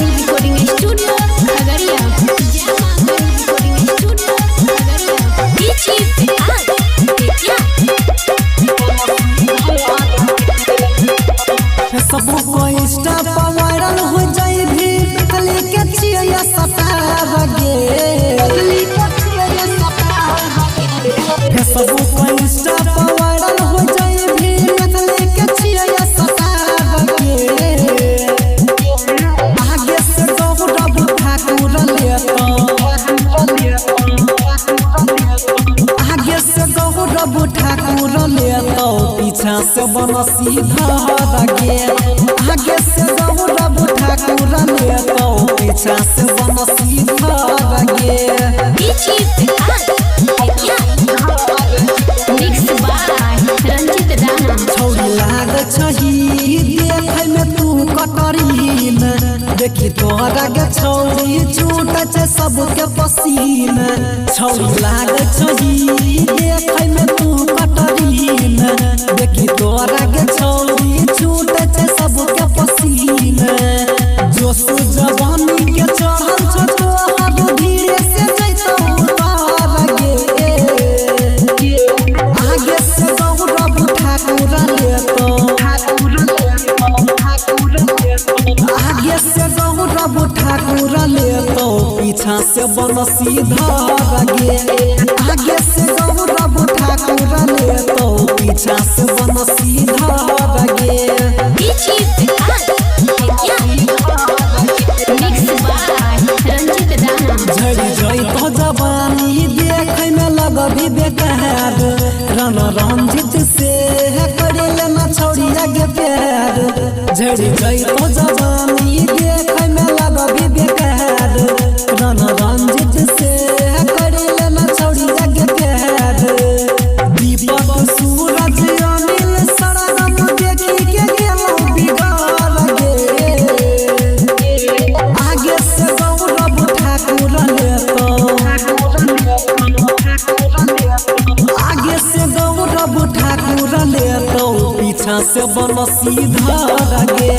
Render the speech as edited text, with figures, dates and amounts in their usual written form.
Recording studio Khagaria. जय Mahakal recording studio Khagaria. सबको Insta पर वायरल हो जाए भी कली के चिया सतार गे सबको इंस्टा पर वायरल हो जाए भी कली के चिया सतार गे आगे से गौरव ठाकुर लेतो आगे से गौरव ठाकुर लेतो पीछा से बनसी धर गे आगे से गौरव ठाकुर लेतो पीछा से बनसी धर गे छौरी लाग छही देखे में तू कटरीन देखी तोहरा के छौरी छूट छे सबके पसीन छौरी लाग छही देखे में तू कटरीन देखी तोहरा के छौरी छूट छे सबके पसीन जोश जवानी के चढ़ल छ तोहर धीरे से जैतो उतार गे आगे से गौरव ठाकुर लेतो आगे से गौरव ठाकुर लेतो पीछा से बनसी धर गे आगे से गौरव ठाकुर लेतो पीछा से बनसी धर गे झड़ी जई तो जवानी देखे में लगभी बेकार रन रंजित से करेले ना छोड़ी आगे प्यार झड़ी जई तो जवानी देखे में लगभी बेकार रन रंजित से करेले ना छोड़ी आगे प्यार दीपक सूरज अनिल सरगम देखी के गेलो बिगाड़ गे आगे से गौरव ठाकुर लेतो आगे से गौरव ठाकुर लेतो पीछा से बनसी धर गे।